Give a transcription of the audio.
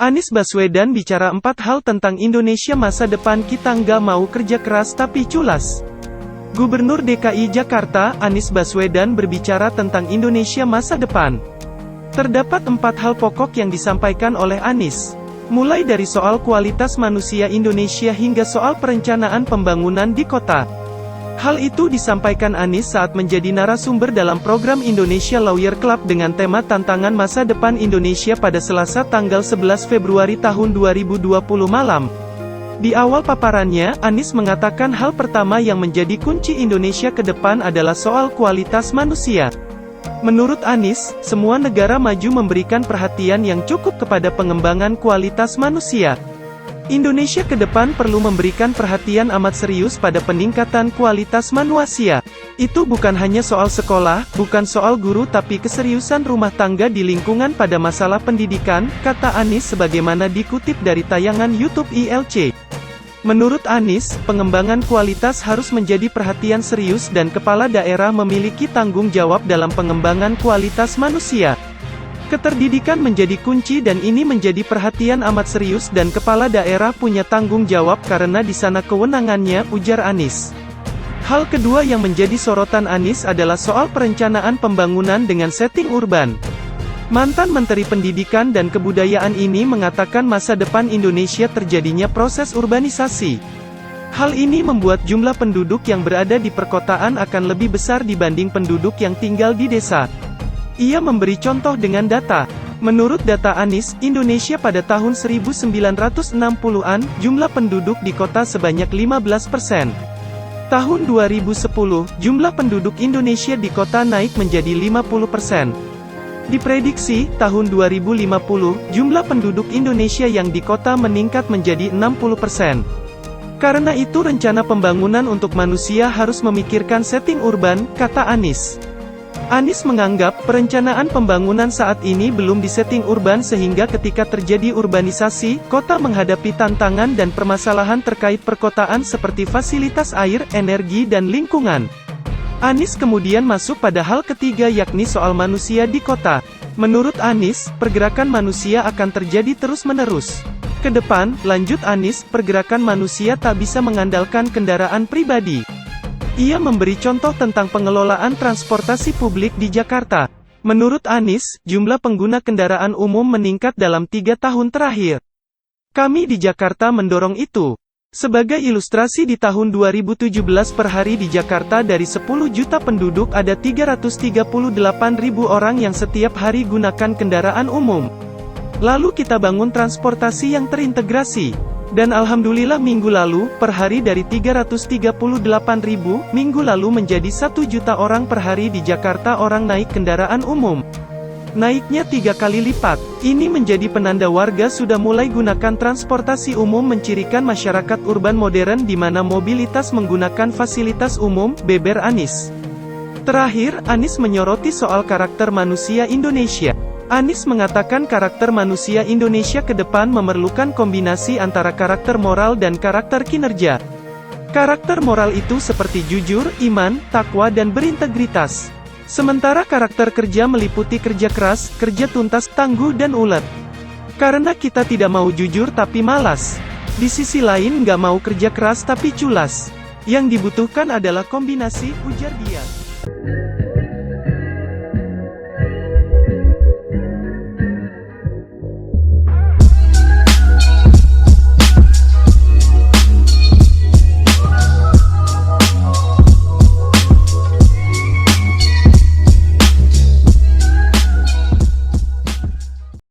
Anies Baswedan bicara 4 hal tentang Indonesia masa depan. Kita nggak mau kerja keras tapi culas. Gubernur DKI Jakarta, Anies Baswedan berbicara tentang Indonesia masa depan. Terdapat 4 hal pokok yang disampaikan oleh Anies. Mulai dari soal kualitas manusia Indonesia hingga soal perencanaan pembangunan di kota. Hal itu disampaikan Anies saat menjadi narasumber dalam program Indonesia Lawyer Club dengan tema Tantangan Masa Depan Indonesia pada Selasa tanggal 11 Februari tahun 2020 malam. Di awal paparannya, Anies mengatakan hal pertama yang menjadi kunci Indonesia ke depan adalah soal kualitas manusia. Menurut Anies, semua negara maju memberikan perhatian yang cukup kepada pengembangan kualitas manusia. Indonesia ke depan perlu memberikan perhatian amat serius pada peningkatan kualitas manusia. Itu bukan hanya soal sekolah, bukan soal guru tapi keseriusan rumah tangga di lingkungan pada masalah pendidikan, kata Anies sebagaimana dikutip dari tayangan YouTube ILC. Menurut Anies, pengembangan kualitas harus menjadi perhatian serius dan kepala daerah memiliki tanggung jawab dalam pengembangan kualitas manusia. Keterdidikan menjadi kunci dan ini menjadi perhatian amat serius dan kepala daerah punya tanggung jawab karena di sana kewenangannya, ujar Anies. Hal kedua yang menjadi sorotan Anies adalah soal perencanaan pembangunan dengan setting urban. Mantan Menteri Pendidikan dan Kebudayaan ini mengatakan masa depan Indonesia terjadinya proses urbanisasi. Hal ini membuat jumlah penduduk yang berada di perkotaan akan lebih besar dibanding penduduk yang tinggal di desa. Ia memberi contoh dengan data. Menurut data Anies, Indonesia pada tahun 1960-an, jumlah penduduk di kota sebanyak 15%. Tahun 2010, jumlah penduduk Indonesia di kota naik menjadi 50%. Diprediksi, tahun 2050, jumlah penduduk Indonesia yang di kota meningkat menjadi 60%. Karena itu rencana pembangunan untuk manusia harus memikirkan setting urban, kata Anies. Anies menganggap, perencanaan pembangunan saat ini belum disetting urban sehingga ketika terjadi urbanisasi, kota menghadapi tantangan dan permasalahan terkait perkotaan seperti fasilitas air, energi dan lingkungan. Anies kemudian masuk pada hal ketiga yakni soal manusia di kota. Menurut Anies, pergerakan manusia akan terjadi terus-menerus. Kedepan, lanjut Anies, pergerakan manusia tak bisa mengandalkan kendaraan pribadi. Ia memberi contoh tentang pengelolaan transportasi publik di Jakarta. Menurut Anies, jumlah pengguna kendaraan umum meningkat dalam 3 tahun terakhir. Kami di Jakarta mendorong itu. Sebagai ilustrasi di tahun 2017 per hari di Jakarta dari 10 juta penduduk ada 338.000 orang yang setiap hari gunakan kendaraan umum. Lalu kita bangun transportasi yang terintegrasi. Dan alhamdulillah minggu lalu, per hari dari 338.000, minggu lalu menjadi 1 juta orang per hari di Jakarta orang naik kendaraan umum. Naiknya 3 kali lipat. Ini menjadi penanda warga sudah mulai gunakan transportasi umum mencirikan masyarakat urban modern di mana mobilitas menggunakan fasilitas umum, beber Anies. Terakhir, Anies menyoroti soal karakter manusia Indonesia. Anies mengatakan karakter manusia Indonesia ke depan memerlukan kombinasi antara karakter moral dan karakter kinerja. Karakter moral itu seperti jujur, iman, takwa dan berintegritas. Sementara karakter kerja meliputi kerja keras, kerja tuntas, tangguh dan ulet. Karena kita tidak mau jujur tapi malas. Di sisi lain nggak mau kerja keras tapi culas. Yang dibutuhkan adalah kombinasi, ujar dia.